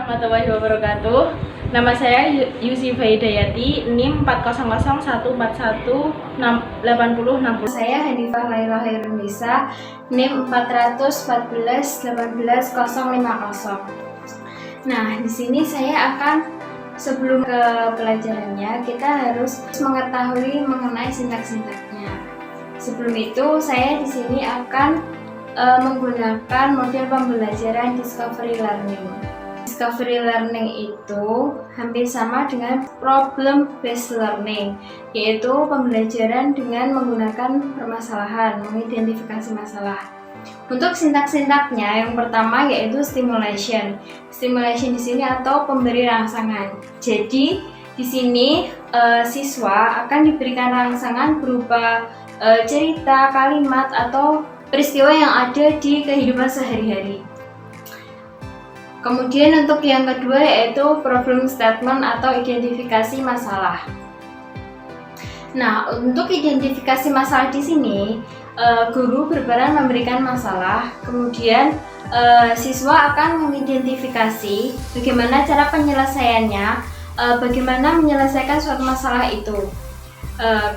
warahmatullahi wabarakatuh. Nama saya Yusifah Hidayati, NIM 40014180680. Saya Hanifah Laila Hairunisa, NIM 414181050. Nah, di sini saya akan, sebelum ke pelajarannya, kita harus mengetahui mengenai sintak-sintaknya. Sebelum itu, saya di sini akan menggunakan model pembelajaran Discovery Learning. Discovery Learning itu hampir sama dengan Problem Based Learning, yaitu pembelajaran dengan menggunakan permasalahan, mengidentifikasi masalah. Untuk sintak-sintaknya, yang pertama yaitu stimulation. Stimulation di sini atau pemberi rangsangan. Jadi di sini siswa akan diberikan rangsangan berupa cerita, kalimat, atau peristiwa yang ada di kehidupan sehari-hari. Kemudian untuk yang kedua yaitu problem statement atau identifikasi masalah. Nah, untuk identifikasi masalah di sini, guru berperan memberikan masalah, kemudian siswa akan mengidentifikasi bagaimana cara penyelesaiannya, bagaimana menyelesaikan suatu masalah itu.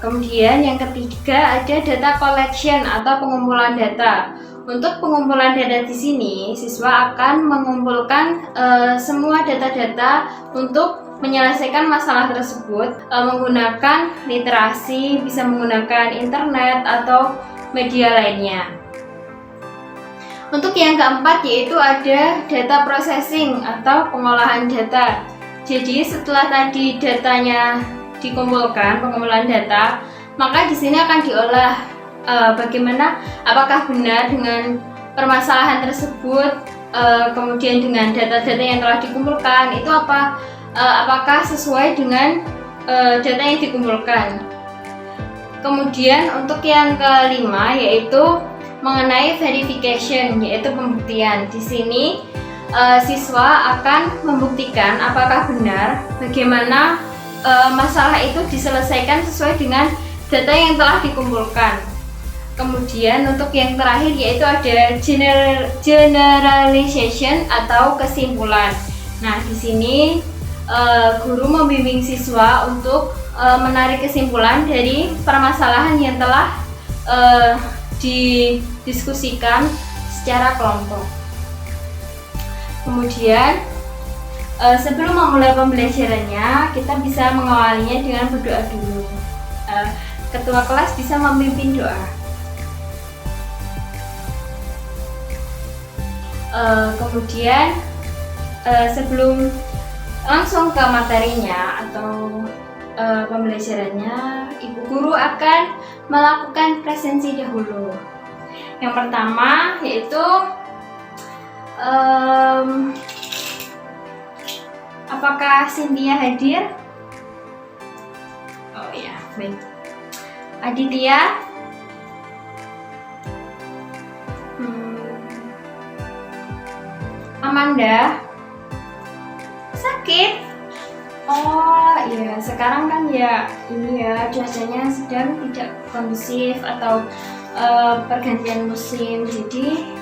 Kemudian yang ketiga ada data collection atau pengumpulan data. Untuk pengumpulan data di sini, siswa akan mengumpulkan semua data-data untuk menyelesaikan masalah tersebut menggunakan literasi, bisa menggunakan internet atau media lainnya. Untuk yang keempat yaitu ada data processing atau pengolahan data. Jadi setelah tadi datanya dikumpulkan, pengumpulan data, maka di sini akan diolah bagaimana, apakah benar dengan permasalahan tersebut, kemudian dengan data-data yang telah dikumpulkan itu apakah sesuai dengan data yang dikumpulkan. Kemudian untuk yang kelima yaitu mengenai verification, yaitu pembuktian. Di sini siswa akan membuktikan apakah benar bagaimana masalah itu diselesaikan sesuai dengan data yang telah dikumpulkan. Kemudian untuk yang terakhir yaitu ada generalization atau kesimpulan. Nah, di sini guru membimbing siswa untuk menarik kesimpulan dari permasalahan yang telah didiskusikan secara kelompok. Kemudian sebelum memulai pembelajarannya, kita bisa mengawalinya dengan berdoa dulu. Ketua kelas bisa memimpin doa. Kemudian sebelum langsung ke materinya atau pembelajarannya, ibu guru akan melakukan presensi dahulu. Yang pertama yaitu apakah Cynthia hadir? Oh ya, baik. Aditya? Amanda? Sakit? Oh iya, sekarang kan ya ini ya cuacanya sedang tidak kondusif atau pergantian musim, jadi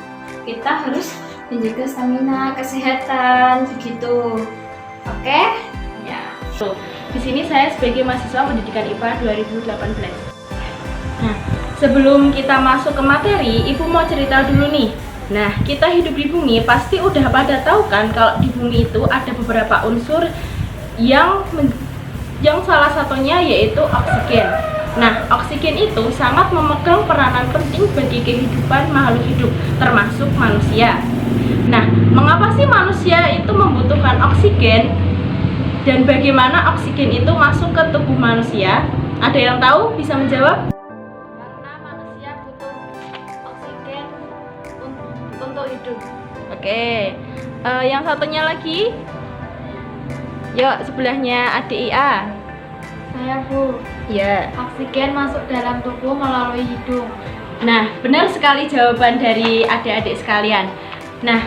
kita harus menjaga stamina, kesehatan, begitu. Oke? Ya. Di sini saya sebagai mahasiswa pendidikan IPA 2018. Nah, sebelum kita masuk ke materi, Ibu mau cerita dulu nih. Nah, kita hidup di bumi pasti udah pada tahu kan kalau di bumi itu ada beberapa unsur yang salah satunya yaitu oksigen. Nah, oksigen itu sangat memegang peranan penting bagi kehidupan makhluk hidup, termasuk manusia. Nah, mengapa sih manusia itu membutuhkan oksigen dan bagaimana oksigen itu masuk ke tubuh manusia? Ada yang tahu? Bisa menjawab? Karena manusia butuh oksigen untuk hidup. Oke, yang satunya lagi, yuk sebelahnya adik IA. Saya Bu, Ya. oksigen masuk dalam tubuh melalui hidung. Nah, benar sekali jawaban dari adik-adik sekalian. Nah,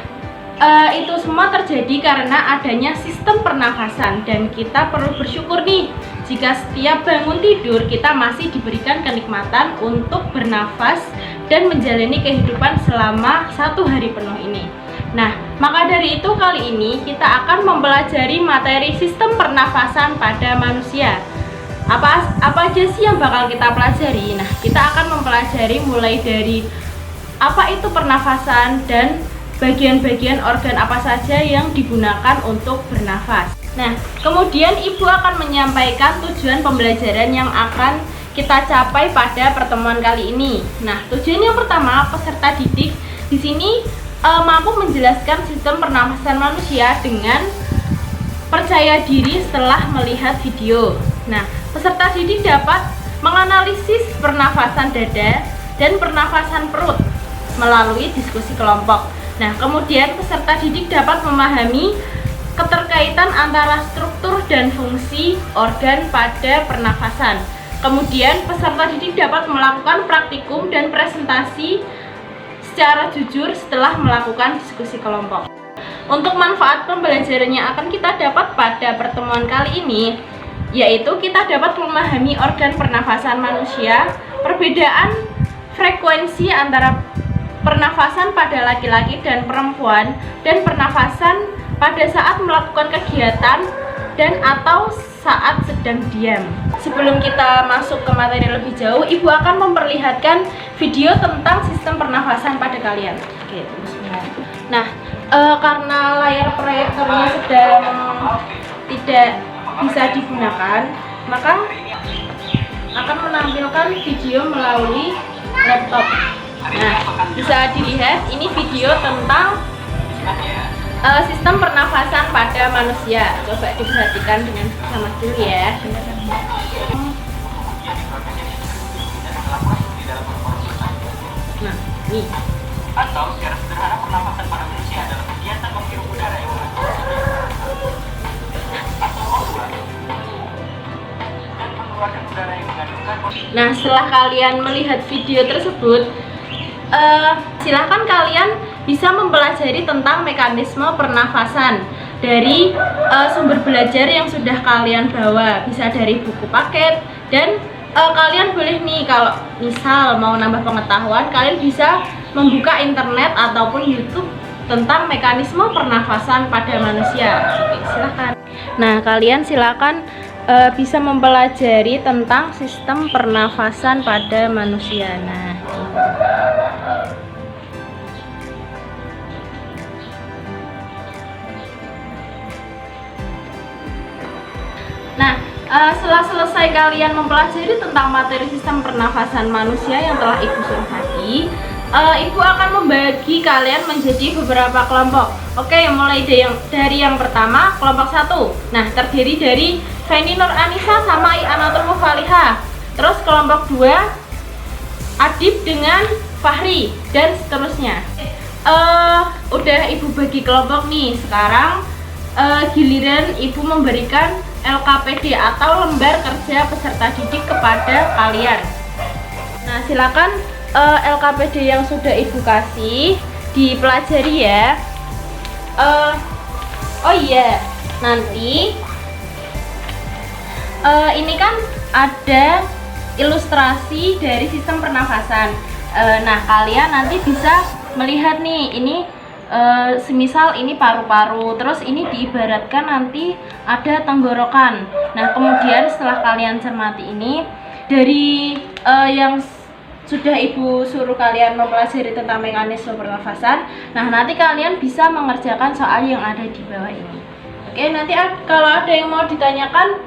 itu semua terjadi karena adanya sistem pernafasan dan kita perlu bersyukur nih jika setiap bangun tidur kita masih diberikan kenikmatan untuk bernafas dan menjalani kehidupan selama 1 hari penuh ini. Nah, maka dari itu kali ini kita akan mempelajari materi sistem pernafasan pada manusia. Apa aja sih yang bakal kita pelajari? Nah, kita akan mempelajari mulai dari apa itu pernafasan dan bagian-bagian organ apa saja yang digunakan untuk bernafas. Nah, kemudian Ibu akan menyampaikan tujuan pembelajaran yang akan kita capai pada pertemuan kali ini. Nah, tujuan yang pertama, peserta didik di sini mampu menjelaskan sistem pernafasan manusia dengan percaya diri setelah melihat video. Nah, peserta didik dapat menganalisis pernafasan dada dan pernafasan perut melalui diskusi kelompok. Nah, kemudian peserta didik dapat memahami keterkaitan antara struktur dan fungsi organ pada pernafasan. Kemudian peserta didik dapat melakukan praktikum dan presentasi secara jujur setelah melakukan diskusi kelompok. Untuk manfaat pembelajaran yang akan kita dapat pada pertemuan kali ini, yaitu kita dapat memahami organ pernafasan manusia, perbedaan frekuensi antara pernafasan pada laki-laki dan perempuan, dan pernafasan pada saat melakukan kegiatan dan atau saat sedang diam. Sebelum kita masuk ke materi lebih jauh, Ibu akan memperlihatkan video tentang sistem pernafasan pada kalian. Oke, nah, karena layar proyektornya sedang tidak bisa digunakan, maka akan menampilkan video melalui laptop. Nah, bisa dilihat ini video tentang sistem pernafasan pada manusia. Coba diperhatikan dengan sama dulu ya. Nah, ini. Atau secara sederhana, pernafasan pada manusia adalah kegiatan menghirup udara yang atau O2 dan mengeluarkan udara yang mengandung karbon. Nah, setelah kalian melihat video tersebut, silahkan kalian bisa mempelajari tentang mekanisme pernafasan dari sumber belajar yang sudah kalian bawa, bisa dari buku paket, dan kalian boleh nih kalau misal mau nambah pengetahuan, kalian bisa membuka internet ataupun YouTube tentang mekanisme pernafasan pada manusia. Oke, silahkan. Nah, kalian silakan bisa mempelajari tentang sistem pernafasan pada manusia. Nah, setelah selesai kalian mempelajari tentang materi sistem pernafasan manusia yang telah Ibu share tadi, Ibu akan membagi kalian menjadi beberapa kelompok. Oke, mulai dari yang pertama, kelompok 1. Nah, terdiri dari Feni Nur Anissa sama Ianatul Mufalihah. Terus kelompok 2, Adib dengan Fahri, dan seterusnya. Udah Ibu bagi kelompok nih. Sekarang giliran Ibu memberikan LKPD atau lembar kerja peserta didik kepada kalian. Nah, silakan LKPD yang sudah Ibu kasih dipelajari ya. Oh iya, nanti ini kan ada ilustrasi dari sistem pernafasan. Nah, kalian nanti bisa melihat nih, ini semisal ini paru-paru, terus ini diibaratkan nanti ada tenggorokan. Nah, kemudian setelah kalian cermati ini dari yang sudah Ibu suruh kalian mempelajari tentang mekanisme pernafasan, nah nanti kalian bisa mengerjakan soal yang ada di bawah ini. Oke, nanti kalau ada yang mau ditanyakan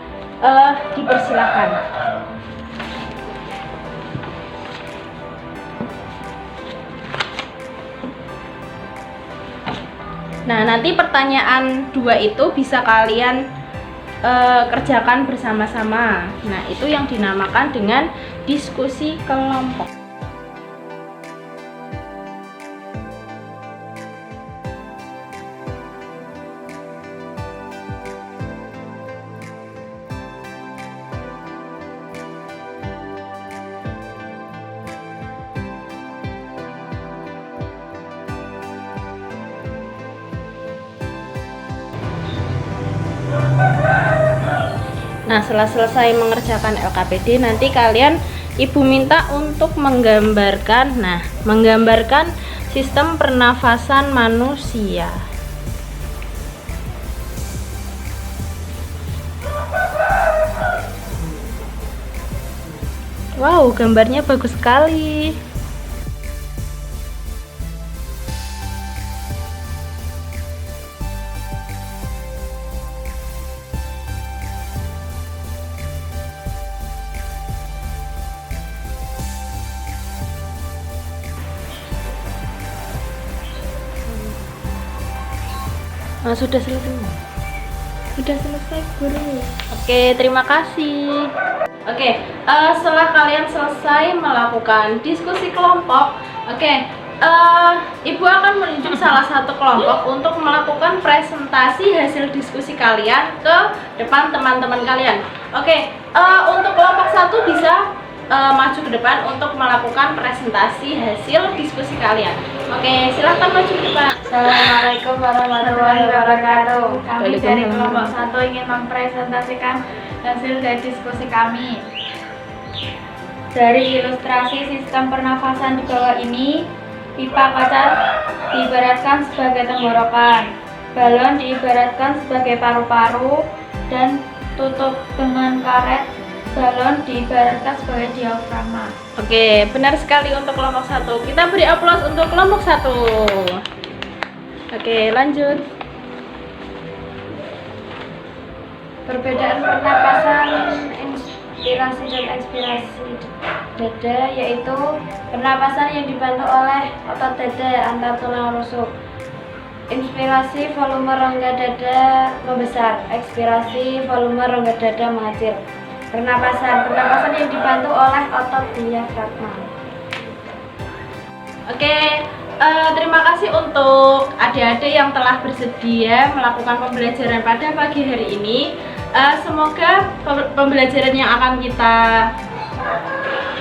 dipersilakan. Nah, nanti pertanyaan 2 itu bisa kalian kerjakan bersama-sama. Nah, itu yang dinamakan dengan diskusi kelompok. Nah, setelah selesai mengerjakan LKPD, nanti kalian Ibu minta untuk menggambarkan. Nah, menggambarkan sistem pernafasan manusia. Wow, gambarnya bagus sekali. Sudah selesai. Sudah selesai, Guru. Oke, terima kasih. Oke, setelah kalian selesai melakukan diskusi kelompok, Ibu akan menunjuk salah satu kelompok untuk melakukan presentasi hasil diskusi kalian ke depan teman-teman kalian. Untuk kelompok 1 bisa maju ke depan untuk melakukan presentasi hasil diskusi kalian. Silahkan maju ke depan. Assalamualaikum warahmatullahi wabarakatuh. Kami dari kelompok 1 ingin mempresentasikan hasil dari diskusi kami. Dari ilustrasi sistem pernafasan di bawah ini, pipa kaca diibaratkan sebagai tenggorokan, balon diibaratkan sebagai paru-paru, dan tutup dengan karet balon diibaratkan sebagai diafragma. Oke, benar sekali untuk kelompok 1. Kita beri aplaus untuk kelompok 1. Oke, lanjut. Perbedaan pernapasan inspirasi dan ekspirasi dada yaitu pernapasan yang dibantu oleh otot dada antar tulang rusuk. Inspirasi volume rongga dada membesar, ekspirasi volume rongga dada mengecil. Pernapasan yang dibantu oleh otot diafragma. Terima kasih untuk adik-adik yang telah bersedia melakukan pembelajaran pada pagi hari ini. Semoga pembelajaran yang akan kita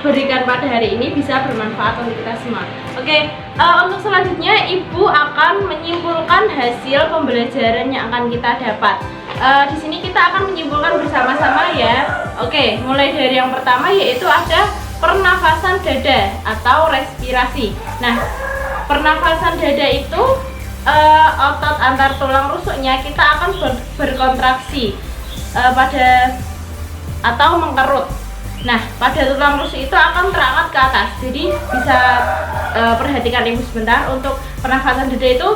berikan pada hari ini bisa bermanfaat untuk kita semua. Untuk selanjutnya Ibu akan menyimpulkan hasil pembelajaran yang akan kita dapat. Di sini kita akan menyimpulkan bersama-sama ya. Mulai dari yang pertama yaitu ada pernafasan dada atau respirasi. Nah, pernafasan dada itu otot antar tulang rusuknya kita akan berkontraksi pada atau mengkerut. Nah, pada tulang rusuk itu akan terangkat ke atas. Jadi bisa perhatikan Ibu sebentar untuk pernafasan dada itu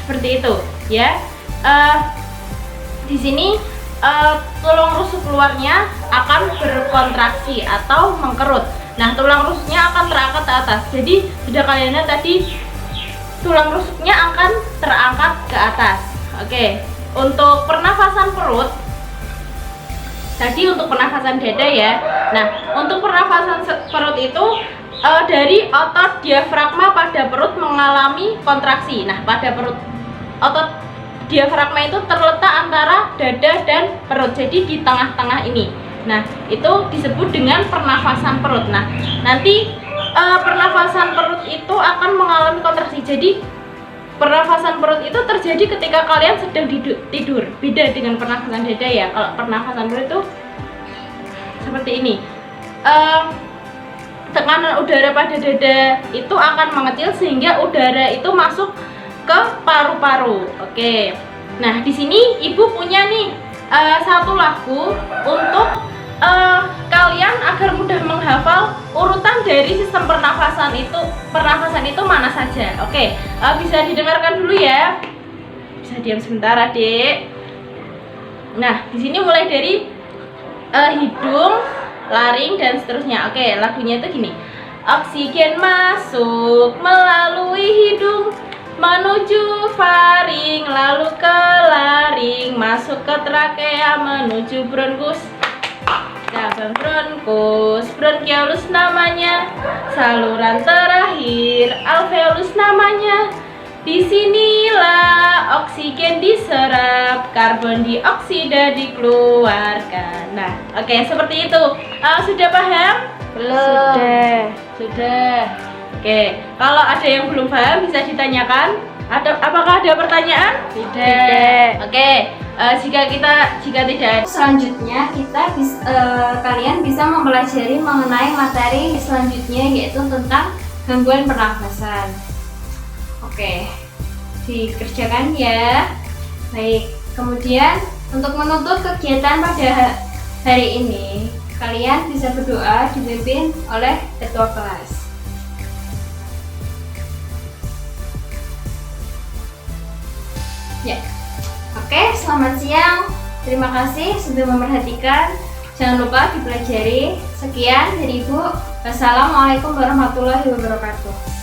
seperti itu ya. Di sini tulang rusuk luarnya akan berkontraksi atau mengkerut. Nah, tulang rusuknya akan terangkat ke atas. Jadi sudah kalian lihat tadi tulang rusuknya akan terangkat ke atas. Untuk pernafasan perut tadi untuk pernafasan dada ya. Nah, untuk pernafasan perut itu dari otot diafragma pada perut mengalami kontraksi. Nah, pada perut otot diafragma itu terletak antara dada dan perut. Jadi di tengah-tengah ini. Nah, itu disebut dengan pernafasan perut. Nah, nanti pernafasan perut itu akan mengalami kontraksi. Jadi pernafasan perut itu terjadi ketika kalian sedang tidur. Beda dengan pernafasan dada ya. Kalau pernafasan perut itu seperti ini. Tekanan udara pada dada itu akan mengecil sehingga udara itu masuk ke paru-paru. Nah, di sini Ibu punya nih satu lagu untuk kalian agar mudah menghafal urutan dari sistem pernafasan itu mana saja. Bisa didengarkan dulu ya. Bisa diam sebentar, Adik. Nah, di sini mulai dari hidung, laring dan seterusnya. Lagunya itu gini. Oksigen masuk melalui hidung menuju faring, lalu ke laring, masuk ke trakea menuju bronkus. Cabang bronkus, bronkiolus namanya, saluran terakhir alveolus namanya. Disinilah oksigen diserap, karbon dioksida dikeluarkan. Nah, seperti itu. Sudah paham? Belum. Sudah. Kalau ada yang belum paham bisa ditanyakan. Apakah ada pertanyaan? Tidak. Jika tidak. Selanjutnya kalian bisa mempelajari mengenai materi selanjutnya yaitu tentang gangguan pernafasan. Oke, dikerjakan ya. Baik, kemudian untuk menutup kegiatan pada hari ini, kalian bisa berdoa dipimpin oleh ketua kelas. Ya, oke, selamat siang. Terima kasih sudah memperhatikan. Jangan lupa dipelajari. Sekian dari Ibu. Wassalamualaikum warahmatullahi wabarakatuh.